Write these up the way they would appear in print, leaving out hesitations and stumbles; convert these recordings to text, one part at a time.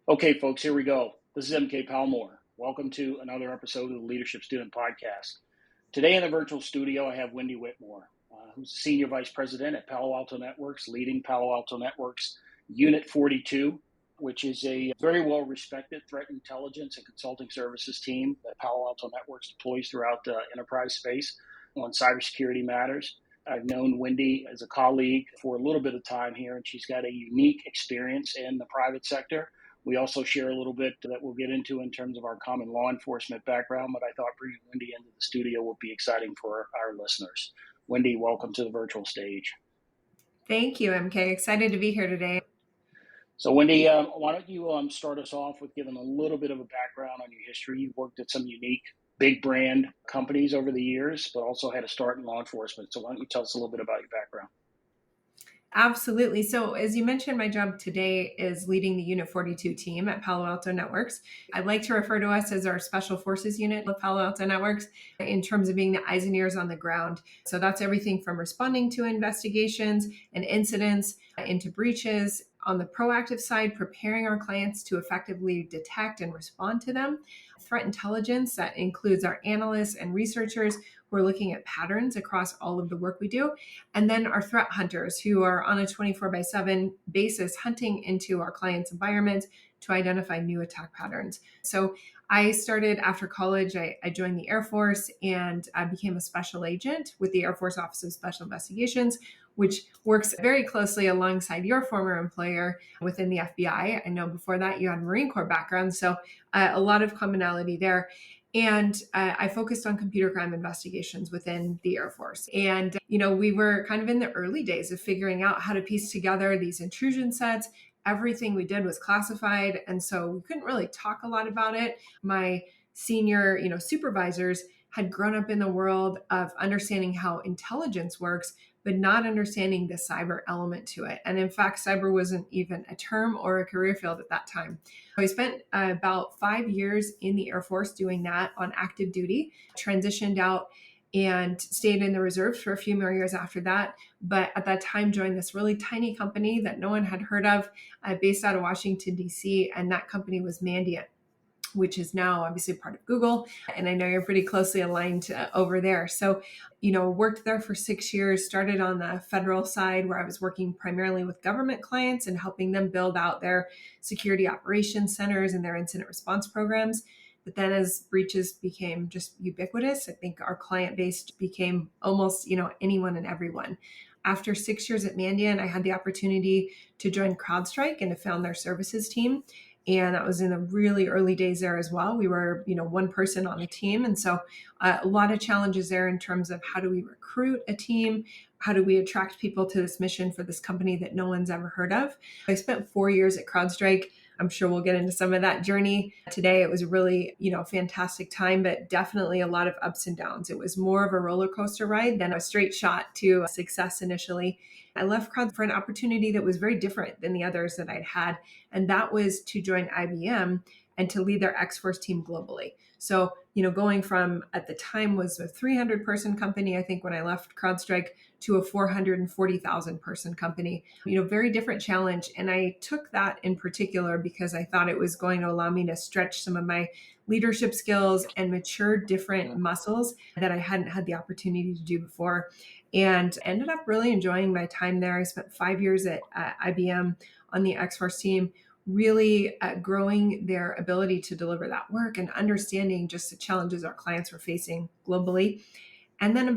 Okay, folks, here we go. This is MK Palmore. Welcome to another episode of the Leadership Student Podcast. Today in the virtual studio, I have Wendy Whitmore, who's the Senior Vice President at Palo Alto Networks, leading Palo Alto Networks Unit 42, which is a very well-respected threat intelligence and consulting services team that Palo Alto Networks deploys throughout the enterprise space on cybersecurity matters. I've known Wendy as a colleague for a little bit of time here, and she's got a unique experience in the private sector. We also share a little bit that we'll get into in terms of our common law enforcement background, but I thought bringing Wendy into the studio would be exciting for our listeners. Wendy, welcome to the virtual stage. Thank you, MK. Excited to be here today. So, Wendy, why don't you start us off with giving a little bit of a background on your history? You've worked at some unique big brand companies over the years, but also had a start in law enforcement. So why don't you tell us a little bit about your background? Absolutely. So as you mentioned, my job today is leading the Unit 42 team at Palo Alto Networks. I'd like to refer to us as our Special Forces Unit of Palo Alto Networks in terms of being the eyes and ears on the ground. So that's everything from responding to investigations and incidents into breaches. On the proactive side, preparing our clients to effectively detect and respond to them. Threat intelligence, that includes our analysts and researchers who are looking at patterns across all of the work we do. And then our threat hunters who are on a 24/7 basis hunting into our clients' environments to identify new attack patterns. So I started after college, I joined the Air Force and I became a special agent with the Air Force Office of Special Investigations, which works very closely alongside your former employer within the FBI. I know before that you had a Marine Corps background, so a lot of commonality there. And I focused on computer crime investigations within the Air Force. And, we were kind of in the early days of figuring out how to piece together these intrusion sets. Everything we did was classified. And so we couldn't really talk a lot about it. My senior, supervisors had grown up in the world of understanding how intelligence works, but not understanding the cyber element to it. And in fact, cyber wasn't even a term or a career field at that time. I spent about 5 years in the Air Force doing that on active duty, transitioned out and stayed in the reserves for a few more years after that. But at that time, joined this really tiny company that no one had heard of, based out of Washington, D.C., and that company was Mandiant, which is now obviously part of Google. And I know you're pretty closely aligned over there. So, worked there for 6 years, started on the federal side where I was working primarily with government clients and helping them build out their security operations centers and their incident response programs. But then as breaches became just ubiquitous, I think our client base became almost, anyone and everyone. After 6 years at Mandiant, I had the opportunity to join CrowdStrike and to found their services team. And that was in the really early days there as well. We were, one person on a team. And so a lot of challenges there in terms of how do we recruit a team? How do we attract people to this mission for this company that no one's ever heard of? I spent 4 years at CrowdStrike. I'm sure we'll get into some of that journey today. It was a really, fantastic time, but definitely a lot of ups and downs. It was more of a roller coaster ride than a straight shot to success initially. I left Crowd for an opportunity that was very different than the others that I'd had, and that was to join IBM and to lead their X-Force team globally. So, going from at the time was a 300-person company, I think when I left CrowdStrike, to a 440,000 person company, very different challenge. And I took that in particular because I thought it was going to allow me to stretch some of my leadership skills and mature different muscles that I hadn't had the opportunity to do before. And ended up really enjoying my time there. I spent 5 years at IBM on the X-Force team, really growing their ability to deliver that work and understanding just the challenges our clients were facing globally. And then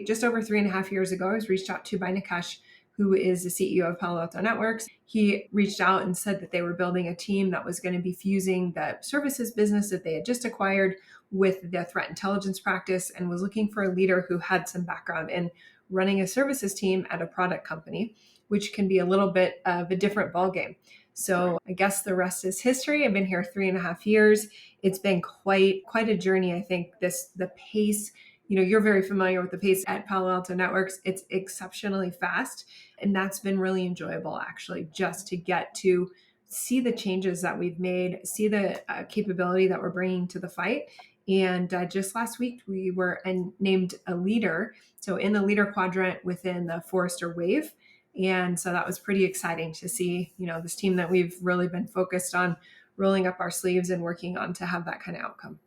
just over 3.5 years ago, I was reached out to by Nikesh, who is the CEO of Palo Alto Networks. He reached out and said that they were building a team that was going to be fusing the services business that they had just acquired with the threat intelligence practice and was looking for a leader who had some background in running a services team at a product company, which can be a little bit of a different ballgame. So I guess the rest is history. I've been here 3.5 years. It's been quite a journey. I think the pace, you're very familiar with the pace at Palo Alto Networks. It's exceptionally fast. And that's been really enjoyable, actually, just to get to see the changes that we've made, see the capability that we're bringing to the fight. And just last week, we were named a leader. So in the leader quadrant within the Forrester Wave, And so that was pretty exciting to see, this team that we've really been focused on rolling up our sleeves and working on to have that kind of outcome.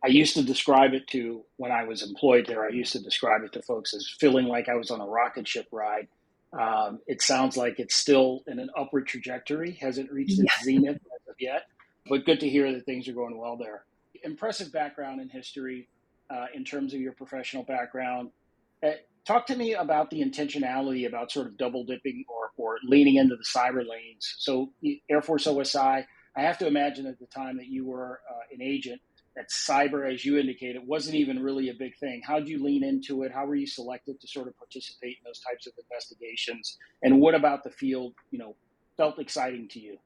I used to describe it to, when I was employed there, I used to describe it to folks as feeling like I was on a rocket ship ride. It sounds like it's still in an upward trajectory, hasn't reached its zenith as of yet, but good to hear that things are going well there. Impressive background in history in terms of your professional background. Talk to me about the intentionality about sort of double dipping or leaning into the cyber lanes. So Air Force OSI, I have to imagine at the time that you were an agent, that cyber, as you indicated, wasn't even really a big thing. How did you lean into it? How were you selected to sort of participate in those types of investigations? And what about the field, felt exciting to you?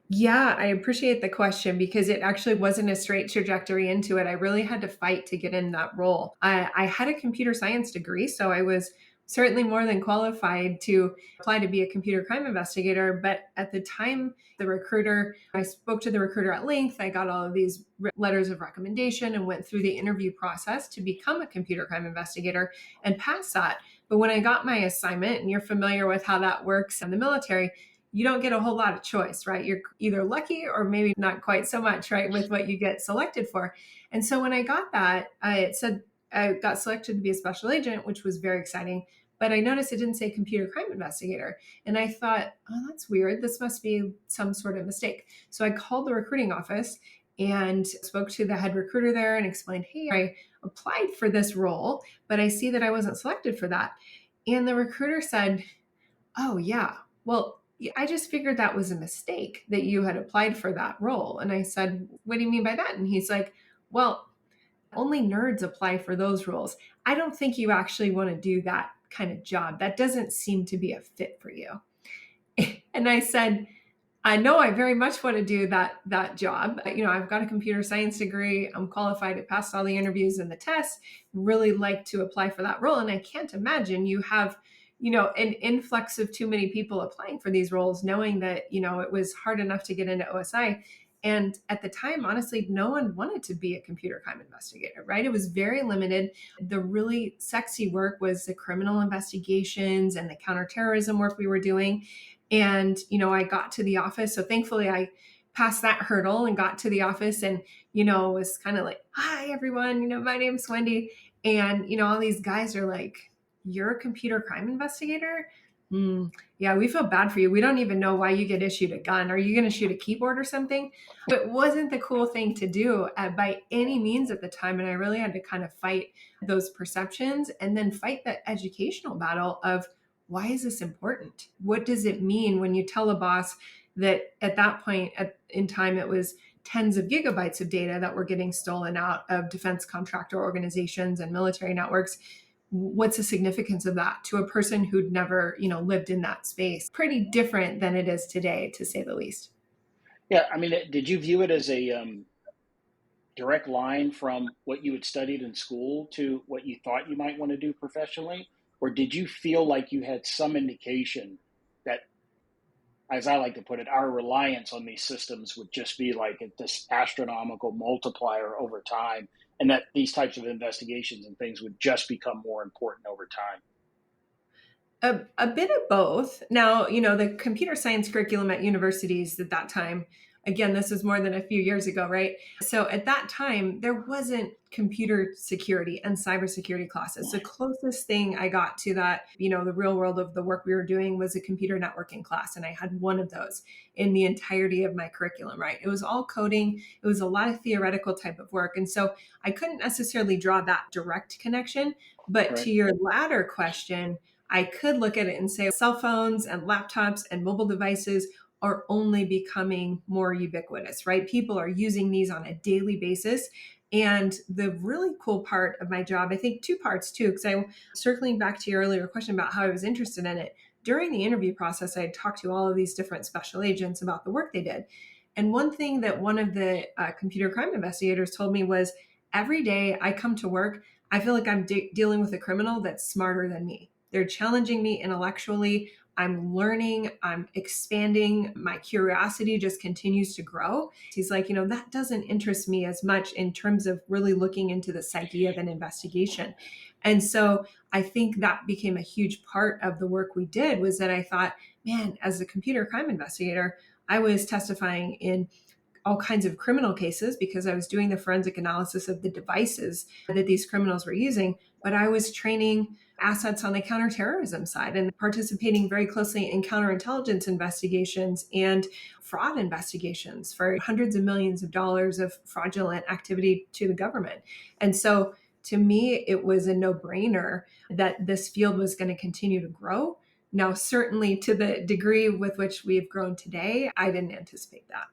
Yeah, I appreciate the question because it actually wasn't a straight trajectory into it. I really had to fight to get in that role. I had a computer science degree, so I was certainly more than qualified to apply to be a computer crime investigator. But at the time, I spoke to the recruiter at length. I got all of these letters of recommendation and went through the interview process to become a computer crime investigator and pass that. But when I got my assignment, and you're familiar with how that works in the military, you don't get a whole lot of choice, right? You're either lucky or maybe not quite so much, right, with what you get selected for. And so when I got that, it said I got selected to be a special agent, which was very exciting. But I noticed it didn't say computer crime investigator. And I thought, oh, that's weird. This must be some sort of mistake. So I called the recruiting office and spoke to the head recruiter there and explained, hey, I applied for this role, but I see that I wasn't selected for that. And the recruiter said, oh, yeah, well, I just figured that was a mistake that you had applied for that role. And I said, what do you mean by that? And he's like, well, only nerds apply for those roles. I don't think you actually want to do that kind of job. That doesn't seem to be a fit for you. And I said, I know I very much want to do that job. I've got a computer science degree. I'm qualified. I passed all the interviews and the tests. Really like to apply for that role. And I can't imagine you have an influx of too many people applying for these roles, knowing that, it was hard enough to get into OSI. And at the time, honestly, no one wanted to be a computer crime investigator, right? It was very limited. The really sexy work was the criminal investigations and the counterterrorism work we were doing. And, I got to the office. So thankfully, I passed that hurdle and got to the office and, was kind of like, hi, everyone, my name's Wendy. And, all these guys are like, you're a computer crime investigator? Yeah, we feel bad for you. We don't even know why you get issued a gun. Are you going to shoot a keyboard or something? But it wasn't the cool thing to do by any means at the time. And I really had to kind of fight those perceptions and then fight the educational battle of why is this important? What does it mean when you tell a boss that at that point in time, it was tens of gigabytes of data that were getting stolen out of defense contractor organizations and military networks? What's the significance of that to a person who'd never, lived in that space? Pretty different than it is today, to say the least. Yeah, I mean, did you view it as a direct line from what you had studied in school to what you thought you might want to do professionally? Or did you feel like you had some indication that, as I like to put it, our reliance on these systems would just be like this astronomical multiplier over time, and that these types of investigations and things would just become more important over time? A bit of both. Now, the computer science curriculum at universities at that time, again, this is more than a few years ago, right? So at that time, there wasn't computer security and cybersecurity classes. The closest thing I got to that, the real world of the work we were doing was a computer networking class. And I had one of those in the entirety of my curriculum, right? It was all coding. It was a lot of theoretical type of work. And so I couldn't necessarily draw that direct connection. But Right. to your latter question, I could look at it and say cell phones and laptops and mobile devices are only becoming more ubiquitous, right? People are using these on a daily basis. And the really cool part of my job, I think two parts too, because I circling back to your earlier question about how I was interested in it. During the interview process, I had talked to all of these different special agents about the work they did. And one thing that one of the computer crime investigators told me was every day I come to work, I feel like I'm dealing with a criminal that's smarter than me. They're challenging me intellectually. I'm learning, I'm expanding. My curiosity just continues to grow. He's like, that doesn't interest me as much in terms of really looking into the psyche of an investigation. And so I think that became a huge part of the work we did, was that I thought, man, as a computer crime investigator, I was testifying in all kinds of criminal cases because I was doing the forensic analysis of the devices that these criminals were using, but I was training assets on the counterterrorism side and participating very closely in counterintelligence investigations and fraud investigations for hundreds of millions of dollars of fraudulent activity to the government. And so to me, it was a no-brainer that this field was going to continue to grow. Now, certainly to the degree with which we've grown today, I didn't anticipate that.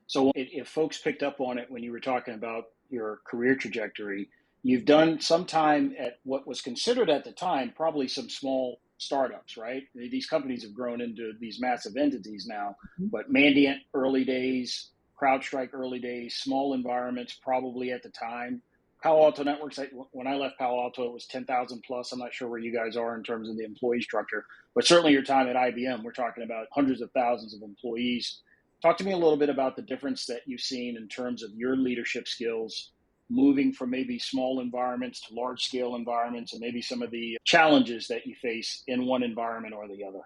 So if folks picked up on it when you were talking about your career trajectory, you've done some time at what was considered at the time probably some small startups, right? These companies have grown into these massive entities now, but Mandiant early days, CrowdStrike early days, small environments probably at the time. Palo Alto Networks, when I left Palo Alto, it was 10,000 plus. I'm not sure where you guys are in terms of the employee structure, but certainly your time at IBM, we're talking about hundreds of thousands of employees. Talk to me a little bit about the difference that you've seen in terms of your leadership skills, moving from maybe small environments to large scale environments, and maybe some of the challenges that you face in one environment or the other.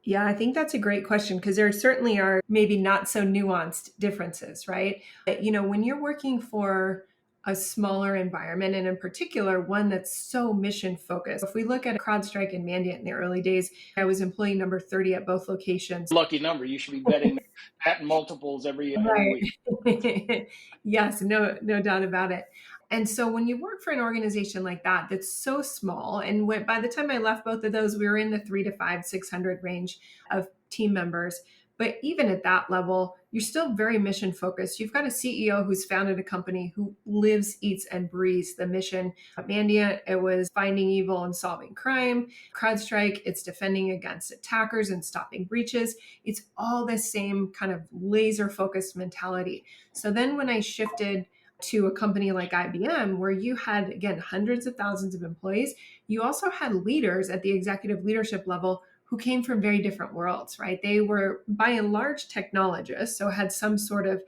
Yeah, I think that's a great question, because there certainly are maybe not so nuanced differences, right? When you're working for a smaller environment, and in particular, one that's so mission focused. If we look at CrowdStrike and Mandiant in the early days, I was employee number 30 at both locations. Lucky number. You should be betting patent multiples every week. Yes, no doubt about it. And so when you work for an organization like that, that's so small, and by the time I left both of those, we were in the 3 to 5, 600 range of team members. But even at that level, you're still very mission focused. You've got a CEO who's founded a company who lives, eats, and breathes the mission. At Mandiant, it was finding evil and solving crime. CrowdStrike, it's defending against attackers and stopping breaches. It's all the same kind of laser focused mentality. So then when I shifted to a company like IBM, where you had, again, hundreds of thousands of employees, you also had leaders at the executive leadership level who came from very different worlds, right? They were by and large technologists, so had some sort of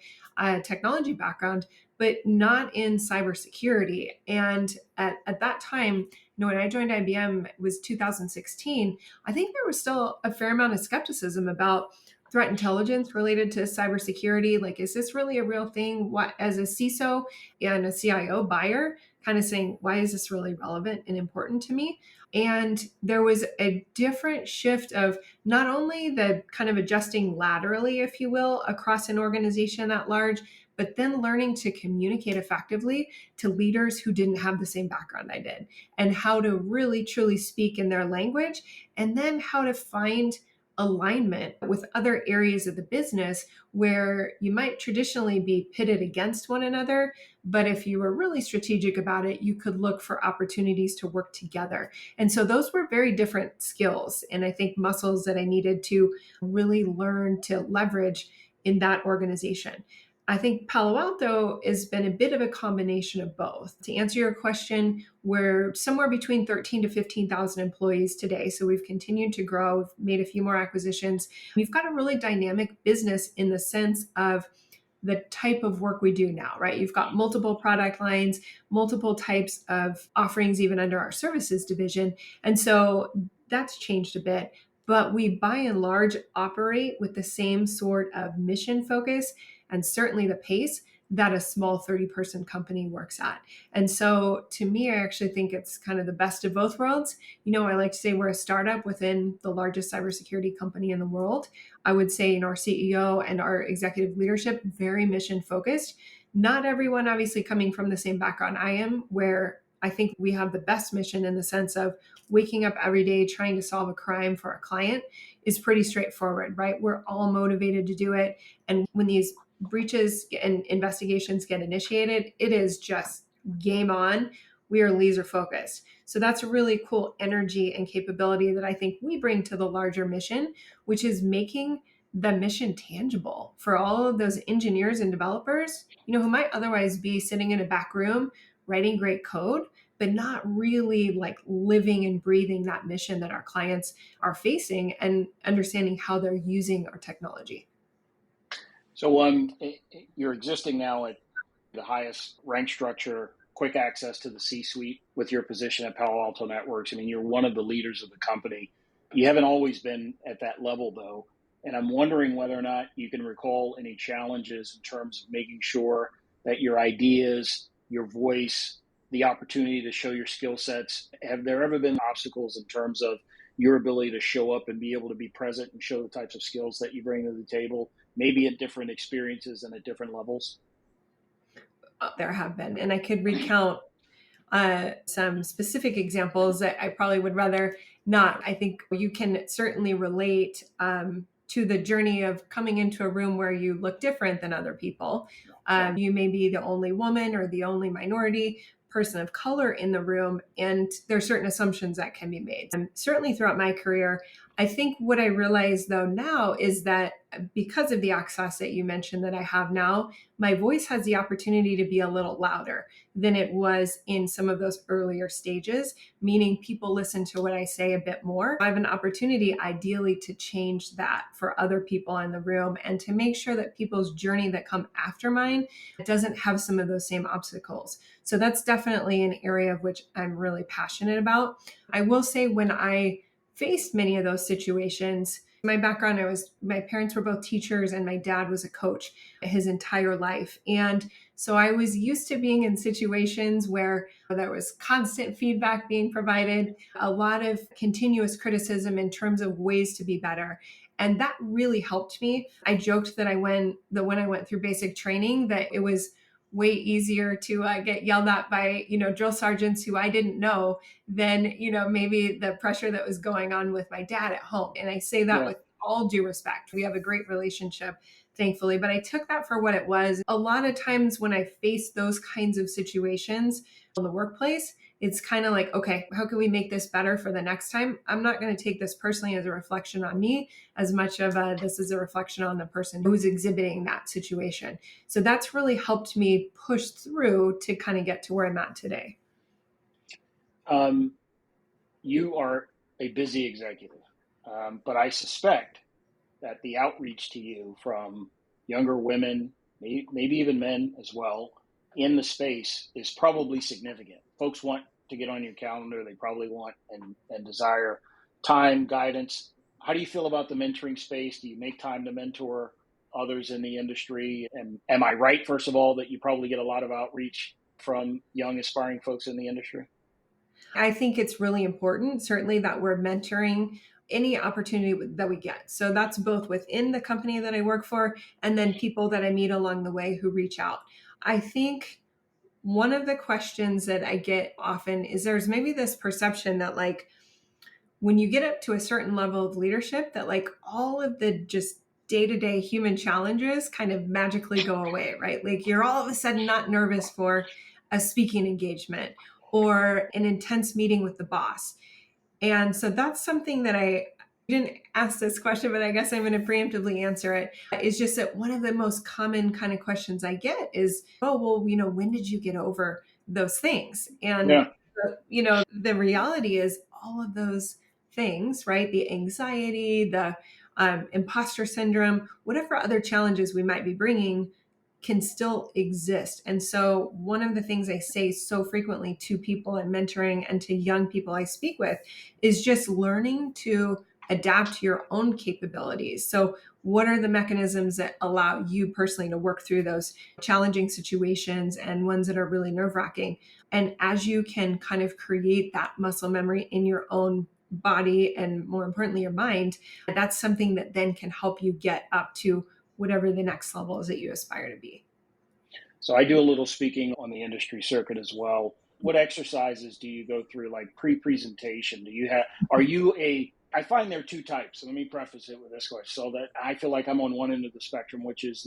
technology background, but not in cybersecurity. And at that time, when I joined IBM, it was 2016, I think there was still a fair amount of skepticism about threat intelligence related to cybersecurity. Like, is this really a real thing? What, as a CISO and a CIO buyer, kind of saying, why is this really relevant and important to me? And there was a different shift of not only the kind of adjusting laterally, if you will, across an organization that large, but then learning to communicate effectively to leaders who didn't have the same background I did, and how to really truly speak in their language, and then how to find alignment with other areas of the business where you might traditionally be pitted against one another. But if you were really strategic about it, you could look for opportunities to work together. And so those were very different skills, and I think muscles that I needed to really learn to leverage in that organization. I think Palo Alto has been a bit of a combination of both. To answer your question, we're somewhere between 13 to 15,000 employees today. So we've continued to grow, we've made a few more acquisitions. We've got a really dynamic business in the sense of the type of work we do now, right? You've got multiple product lines, multiple types of offerings, even under our services division. And so that's changed a bit. But we, by and large, operate with the same sort of mission focus and certainly the pace that a small 30-person company works at. And so to me, I actually think it's kind of the best of both worlds. I like to say we're a startup within the largest cybersecurity company in the world. I would say our CEO and our executive leadership, very mission focused. Not everyone obviously coming from the same background I am, where I think we have the best mission in the sense of waking up every day trying to solve a crime for a client is pretty straightforward, right? We're all motivated to do it. And when these breaches and investigations get initiated, it is just game on. We are laser focused. So that's a really cool energy and capability that I think we bring to the larger mission, which is making the mission tangible for all of those engineers and developers, who might otherwise be sitting in a back room writing great code, but not really like living and breathing that mission that our clients are facing and understanding how they're using our technology. So you're existing now at the highest rank structure quick access to the C-suite with your position at Palo Alto Networks. I mean, you're one of the leaders of the company. You haven't always been at that level, though. And I'm wondering whether or not you can recall any challenges in terms of making sure that your ideas, your voice, the opportunity to show your skill sets, have there ever been obstacles in terms of your ability to show up and be able to be present and show the types of skills that you bring to the table, maybe at different experiences and at different levels? There have been, and I could recount some specific examples that I probably would rather not. I think you can certainly relate to the journey of coming into a room where you look different than other people. You may be the only woman or the only minority person of color in the room, and there are certain assumptions that can be made. And certainly throughout my career, I think what I realize though now is that because of the access that you mentioned that I have now, my voice has the opportunity to be a little louder than it was in some of those earlier stages, meaning people listen to what I say a bit more. I have an opportunity ideally to change that for other people in the room and to make sure that people's journey that come after mine doesn't have some of those same obstacles. So that's definitely an area of which I'm really passionate about. I will say when I faced many of those situations, my background, my parents were both teachers and my dad was a coach his entire life. And so I was used to being in situations where there was constant feedback being provided, a lot of continuous criticism in terms of ways to be better. And that really helped me. I joked that when I went through basic training, that it was way easier to get yelled at by, drill sergeants who I didn't know than, maybe the pressure that was going on with my dad at home. And I say that with all due respect. We have a great relationship, thankfully, but I took that for what it was. A lot of times when I face those kinds of situations in the workplace, it's kind of like, okay, how can we make this better for the next time? I'm not going to take this personally as a reflection on me as much of this is a reflection on the person who's exhibiting that situation. So that's really helped me push through to kind of get to where I'm at today. You are a busy executive, but I suspect that the outreach to you from younger women, maybe even men as well, in the space is probably significant. Folks want to get on your calendar. They probably want and desire time, guidance. How do you feel about the mentoring space? Do you make time to mentor others in the industry? And am I right, first of all, that you probably get a lot of outreach from young aspiring folks in the industry? I think it's really important, certainly, that we're mentoring any opportunity that we get. So that's both within the company that I work for and then people that I meet along the way who reach out. I think one of the questions that I get often is there's maybe this perception that when you get up to a certain level of leadership that all of the just day-to-day human challenges kind of magically go away, right? You're all of a sudden not nervous for a speaking engagement or an intense meeting with the boss. And so that's something that I didn't ask this question, but I guess I'm going to preemptively answer it. Is just that one of the most common kind of questions I get is, oh, well, when did you get over those things? And, the reality is all of those things, right? The anxiety, the imposter syndrome, whatever other challenges we might be bringing can still exist. And so one of the things I say so frequently to people in mentoring and to young people I speak with is just learning to adapt to your own capabilities. So what are the mechanisms that allow you personally to work through those challenging situations and ones that are really nerve-wracking? And as you can kind of create that muscle memory in your own body and more importantly, your mind, that's something that then can help you get up to whatever the next level is that you aspire to be. So I do a little speaking on the industry circuit as well. What exercises do you go through, like pre-presentation? I find there are two types. So let me preface it with this question. So that I feel like I'm on one end of the spectrum, which is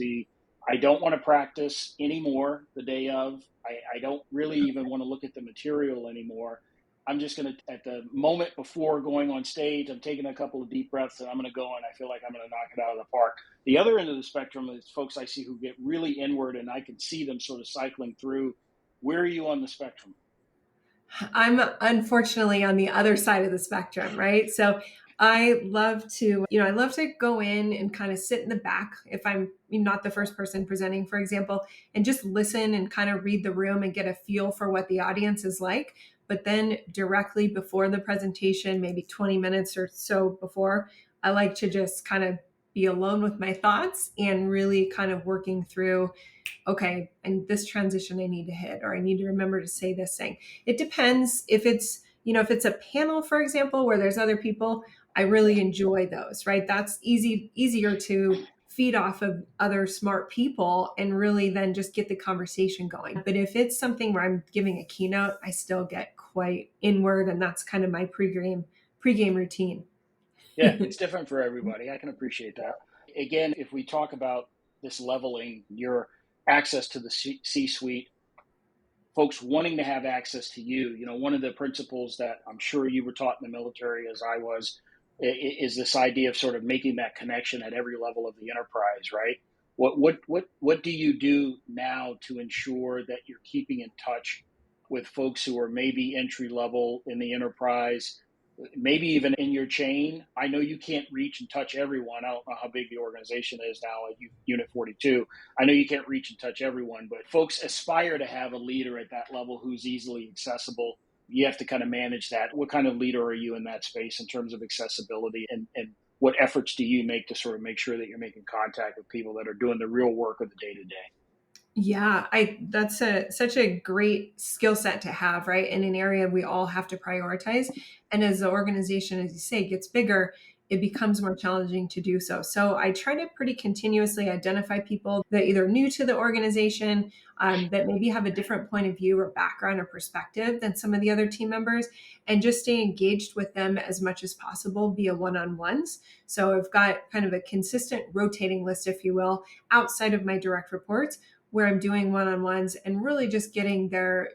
I don't want to practice anymore the day of. I don't really even want to look at the material anymore. I'm just going to, at the moment before going on stage, I'm taking a couple of deep breaths and I'm going to go and I feel like I'm going to knock it out of the park. The other end of the spectrum is folks I see who get really inward and I can see them sort of cycling through. Where are you on the spectrum? I'm unfortunately on the other side of the spectrum, right? So I love to go in and kind of sit in the back if I'm not the first person presenting, for example, and just listen and kind of read the room and get a feel for what the audience is like. But then directly before the presentation, maybe 20 minutes or so before, I like to just kind of be alone with my thoughts and really kind of working through, okay, and this transition I need to hit, or I need to remember to say this thing. It depends if if it's a panel, for example, where there's other people, I really enjoy those, right? That's easier to feed off of other smart people and really then just get the conversation going. But if it's something where I'm giving a keynote, I still get quite inward, and that's kind of my pregame routine. Yeah, it's different for everybody. I can appreciate that. Again, if we talk about this leveling, your access to the C-suite, folks wanting to have access to you, one of the principles that I'm sure you were taught in the military as I was, is this idea of sort of making that connection at every level of the enterprise, right? What do you do now to ensure that you're keeping in touch with folks who are maybe entry level in the enterprise, maybe even in your chain? I know you can't reach and touch everyone. I don't know how big the organization is now at Unit 42. I know you can't reach and touch everyone, but folks aspire to have a leader at that level who's easily accessible. You have to kind of manage that. What kind of leader are you in that space in terms of accessibility, and what efforts do you make to sort of make sure that you're making contact with people that are doing the real work of the day to day? Yeah, I that's such a great skill set to have, right? In an area we all have to prioritize. And as the organization, as you say, gets bigger, it becomes more challenging to do so. So I try to pretty continuously identify people that either new to the organization, that maybe have a different point of view or background or perspective than some of the other team members, and just stay engaged with them as much as possible via one-on-ones. So I've got kind of a consistent rotating list, if you will, outside of my direct reports, where I'm doing one-on-ones and really just getting their,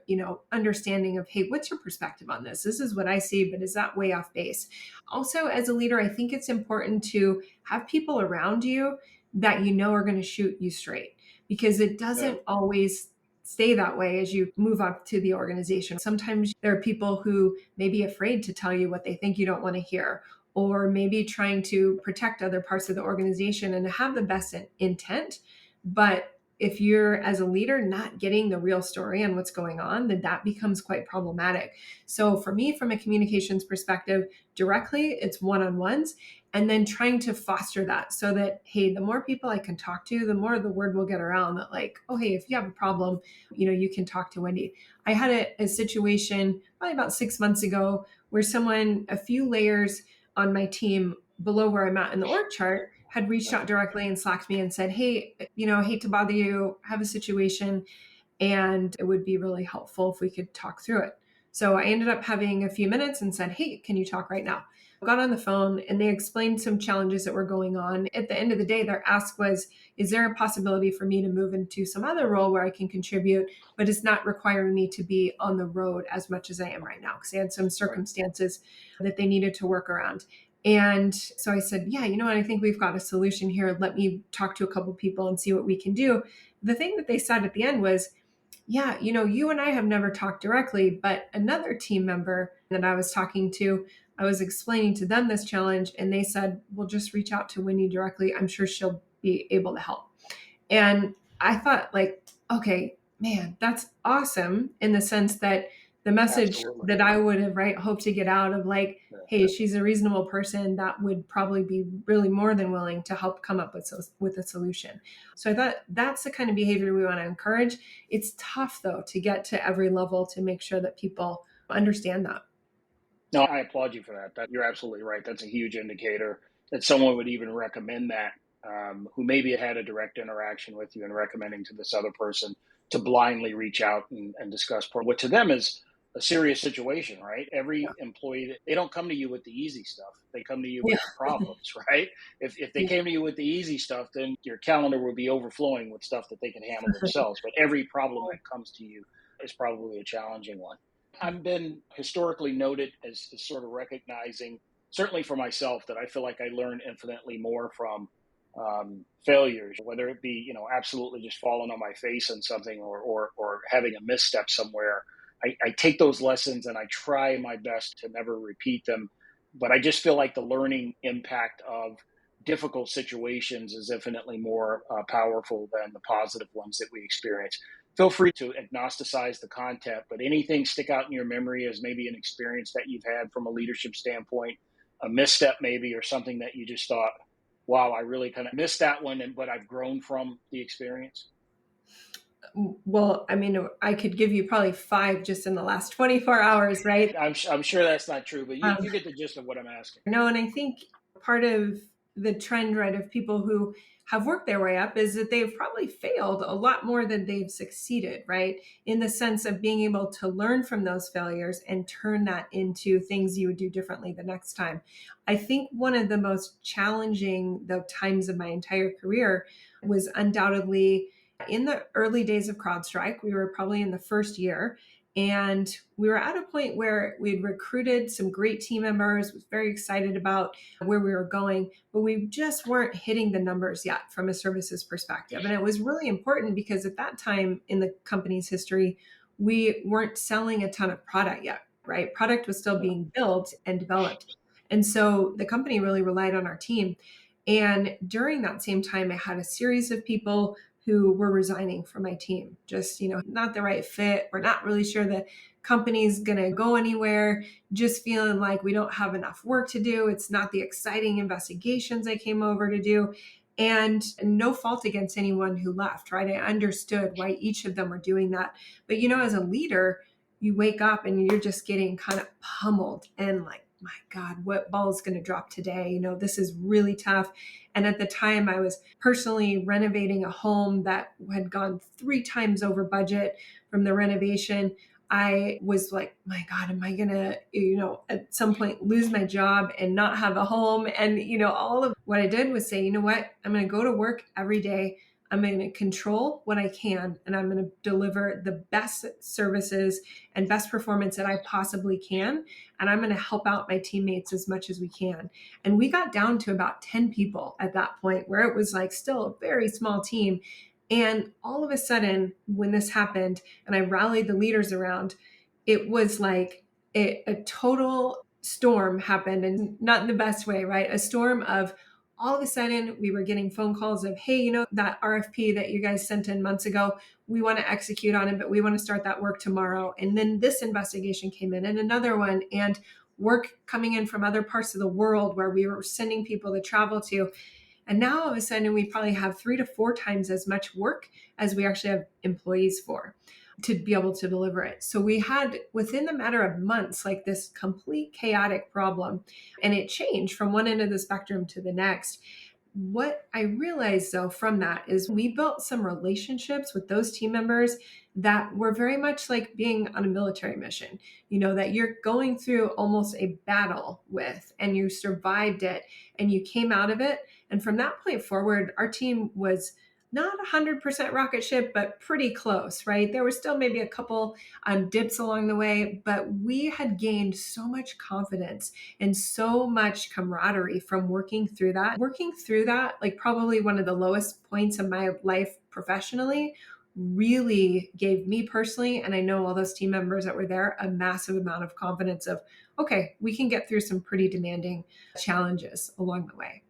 understanding of, hey, what's your perspective on this? This is what I see, but is that way off base? Also, as a leader, I think it's important to have people around you that are going to shoot you straight, because it doesn't always stay that way as you move up to the organization. Sometimes there are people who may be afraid to tell you what they think you don't want to hear, or maybe trying to protect other parts of the organization and have the best intent. But if you're, as a leader, not getting the real story on what's going on, then that becomes quite problematic. So for me, from a communications perspective, directly, it's one-on-ones, and then trying to foster that so that, hey, the more people I can talk to, the more the word will get around that, like, oh, hey, if you have a problem, you can talk to Wendy. I had a situation probably about 6 months ago where someone a few layers on my team below where I'm at in the org chart had reached out directly and Slacked me and said, hey, I hate to bother you, I have a situation, and it would be really helpful if we could talk through it. So I ended up having a few minutes and said, hey, can you talk right now? I got on the phone and they explained some challenges that were going on. At the end of the day, their ask was, is there a possibility for me to move into some other role where I can contribute, but it's not requiring me to be on the road as much as I am right now? Because they had some circumstances that they needed to work around. And so I said, yeah, you know what? I think we've got a solution here. Let me talk to a couple people and see what we can do. The thing that they said at the end was, yeah, you and I have never talked directly, but another team member that I was talking to, I was explaining to them this challenge, and they said, well, just reach out to Wendy directly. I'm sure she'll be able to help. And I thought, like, okay, man, that's awesome, in the sense that the message Absolutely. that I would have hoped to get out of, like, hey, she's a reasonable person that would probably be really more than willing to help come up with a solution. So I thought that's the kind of behavior we want to encourage. It's tough, though, to get to every level to make sure that people understand that. No, I applaud you for that. You're absolutely right. That's a huge indicator that someone would even recommend that, who maybe had a direct interaction with you and recommending to this other person to blindly reach out and discuss what to them is a serious situation, right? Every employee, they don't come to you with the easy stuff. They come to you Yeah. with problems, right? If they came to you with the easy stuff, then your calendar will be overflowing with stuff that they can handle themselves. But every problem that comes to you is probably a challenging one. I've been historically noted as sort of recognizing, certainly for myself, that I feel like I learn infinitely more from failures, whether it be, absolutely just falling on my face on something, or having a misstep somewhere. I take those lessons and I try my best to never repeat them. But I just feel like the learning impact of difficult situations is infinitely more powerful than the positive ones that we experience. Feel free to agnosticize the content, but anything stick out in your memory as maybe an experience that you've had from a leadership standpoint, a misstep maybe, or something that you just thought, wow, I really kind of missed that one, but I've grown from the experience? Well, I mean, I could give you probably 5 just in the last 24 hours, right? I'm sure that's not true, but Um, you get the gist of what I'm asking. no, and I think part of the trend, right, of people who have worked their way up is that they've probably failed a lot more than they've succeeded, right? In the sense of being able to learn from those failures and turn that into things you would do differently the next time. I think one of the most challenging the times of my entire career was undoubtedly in the early days of CrowdStrike. We were probably in the first year, and we were at a point where we'd recruited some great team members, was very excited about where we were going, but we just weren't hitting the numbers yet from a services perspective. And it was really important because at that time in the company's history, we weren't selling a ton of product yet, right? Product was still being built and developed. And so the company really relied on our team. And during that same time, I had a series of people who were resigning from my team. Just, not the right fit. We're not really sure the company's going to go anywhere. Just feeling like we don't have enough work to do. It's not the exciting investigations I came over to do. And no fault against anyone who left, right? I understood why each of them were doing that. But, as a leader, you wake up and you're just getting kind of pummeled and like, my God, what ball is going to drop today? This is really tough. And at the time, I was personally renovating a home that had gone 3 times over budget from the renovation. I was like, my God, am I going to, at some point lose my job and not have a home? And, all of what I did was say, you know what? I'm going to go to work every day. I'm going to control what I can, and I'm going to deliver the best services and best performance that I possibly can. And I'm going to help out my teammates as much as we can. And we got down to about 10 people at that point, where it was like still a very small team. And all of a sudden, when this happened and I rallied the leaders around, it was like a total storm happened, and not in the best way, right? A storm of all of a sudden we were getting phone calls of, hey, that RFP that you guys sent in months ago, we want to execute on it, but we want to start that work tomorrow. And then this investigation came in and another one, and work coming in from other parts of the world where we were sending people to travel to. And now all of a sudden we probably have 3 to 4 times as much work as we actually have employees for to be able to deliver it. So we had, within the matter of months, like this complete chaotic problem, and it changed from one end of the spectrum to the next. What I realized though from that is we built some relationships with those team members that were very much like being on a military mission, that you're going through almost a battle with, and you survived it and you came out of it. And from that point forward, our team was not 100% rocket ship, but pretty close, right? There were still maybe a couple dips along the way, but we had gained so much confidence and so much camaraderie from working through that. Working through that, like probably one of the lowest points of my life professionally, really gave me personally, and I know all those team members that were there, a massive amount of confidence of, okay, we can get through some pretty demanding challenges along the way.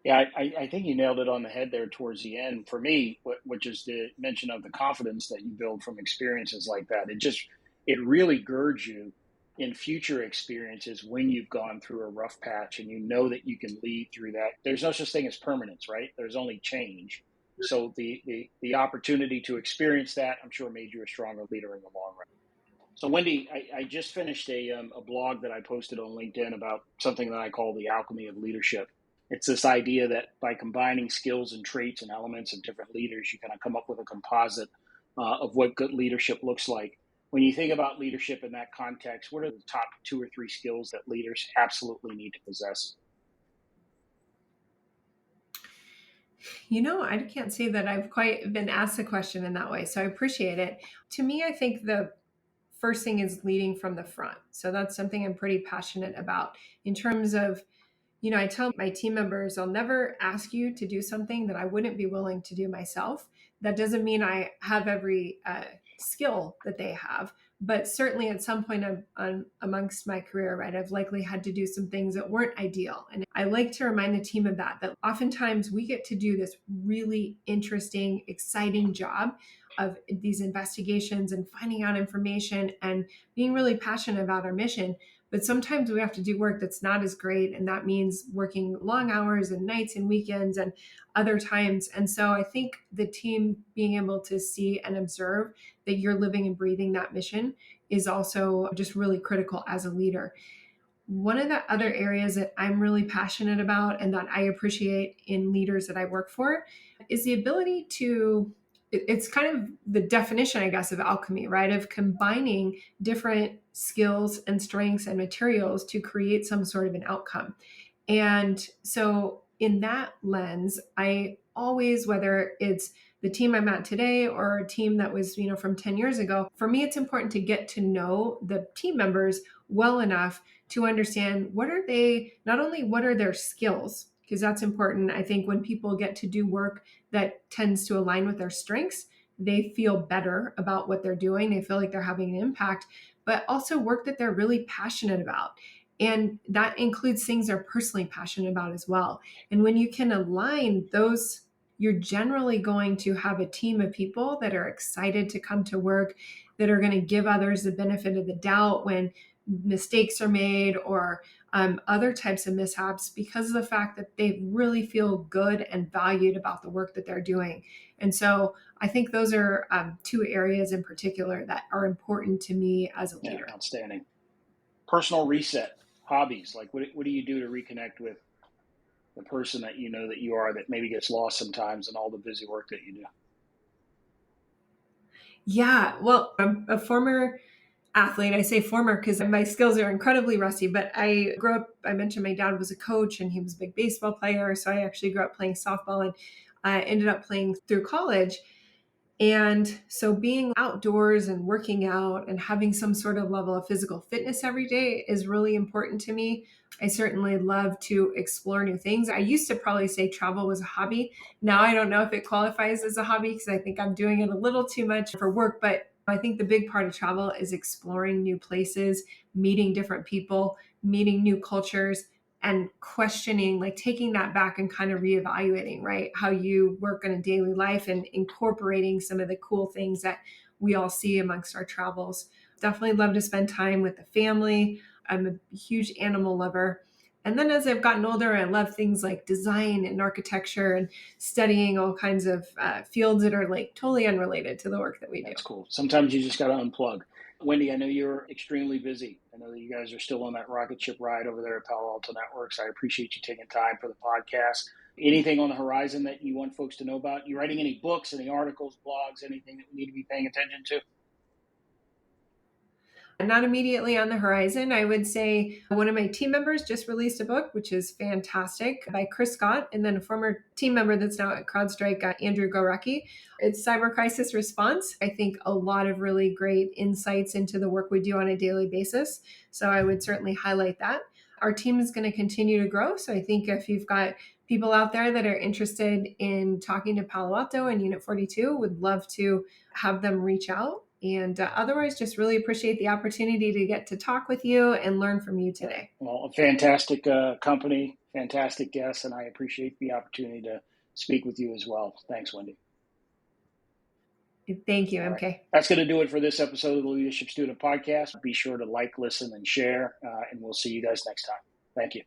Yeah, I think you nailed it on the head there towards the end. For me, which is the mention of the confidence that you build from experiences like that. It really girds you in future experiences when you've gone through a rough patch and you know that you can lead through that. There's no such thing as permanence, right? There's only change. So the opportunity to experience that, I'm sure, made you a stronger leader in the long run. So Wendy, I just finished a blog that I posted on LinkedIn about something that I call the alchemy of leadership. It's this idea that by combining skills and traits and elements of different leaders, you kind of come up with a composite of what good leadership looks like. When you think about leadership in that context, what are the top 2 or 3 skills that leaders absolutely need to possess? I can't say that I've quite been asked the question in that way, so I appreciate it. To me, I think the first thing is leading from the front. So that's something I'm pretty passionate about in terms of, I tell my team members, I'll never ask you to do something that I wouldn't be willing to do myself. That doesn't mean I have every skill that they have, But certainly at some point amongst my career, right, I've likely had to do some things that weren't ideal. And I like to remind the team of that oftentimes we get to do this really interesting, exciting job of these investigations and finding out information and being really passionate about our mission. But sometimes we have to do work that's not as great. And that means working long hours and nights and weekends and other times. And so I think the team being able to see and observe that you're living and breathing that mission is also just really critical as a leader. One of the other areas that I'm really passionate about and that I appreciate in leaders that I work for is the ability to, it's kind of the definition, I guess, of alchemy, right? Of combining different skills and strengths and materials to create some sort of an outcome. And so in that lens, I always, whether it's the team I'm at today or a team that was, from 10 years ago, for me, it's important to get to know the team members well enough to understand what are their skills, because that's important. I think when people get to do work that tends to align with their strengths, they feel better about what they're doing. They feel like they're having an impact, but also work that they're really passionate about. And that includes things they're personally passionate about as well. And when you can align those, you're generally going to have a team of people that are excited to come to work, that are going to give others the benefit of the doubt when mistakes are made or other types of mishaps, because of the fact that they really feel good and valued about the work that they're doing. And so I think those are two areas in particular that are important to me as a leader. Yeah, outstanding. Personal reset, hobbies. Like what do you do to reconnect with the person that you know that you are, that maybe gets lost sometimes in all the busy work that you do? Yeah, well, I'm a former athlete. I say former because my skills are incredibly rusty, but I grew up, I mentioned my dad was a coach and he was a big baseball player. So I actually grew up playing softball and I ended up playing through college. And so being outdoors and working out and having some sort of level of physical fitness every day is really important to me. I certainly love to explore new things. I used to probably say travel was a hobby. Now I don't know if it qualifies as a hobby because I think I'm doing it a little too much for work, but I think the big part of travel is exploring new places, meeting different people, meeting new cultures, and questioning, like taking that back and kind of reevaluating, right, how you work in a daily life and incorporating some of the cool things that we all see amongst our travels. Definitely love to spend time with the family. I'm a huge animal lover. And then as I've gotten older, I love things like design and architecture and studying all kinds of fields that are like totally unrelated to the work that we do. That's cool. Sometimes you just got to unplug. Wendy, I know you're extremely busy. I know that you guys are still on that rocket ship ride over there at Palo Alto Networks. I appreciate you taking time for the podcast. Anything on the horizon that you want folks to know about? You writing any books, any articles, blogs, anything that we need to be paying attention to? Not immediately on the horizon. I would say one of my team members just released a book, which is fantastic, by Chris Scott, and then a former team member that's now at CrowdStrike, Andrew Gorecki. It's cyber crisis response. I think a lot of really great insights into the work we do on a daily basis. So I would certainly highlight that. Our team is going to continue to grow. So I think if you've got people out there that are interested in talking to Palo Alto and Unit 42, would love to have them reach out. And otherwise, just really appreciate the opportunity to get to talk with you and learn from you today. Well, a fantastic company, fantastic guests, and I appreciate the opportunity to speak with you as well. Thanks, Wendy. Thank you, MK. Right. That's going to do it for this episode of the Leadership Student Podcast. Be sure to like, listen, and share, and we'll see you guys next time. Thank you.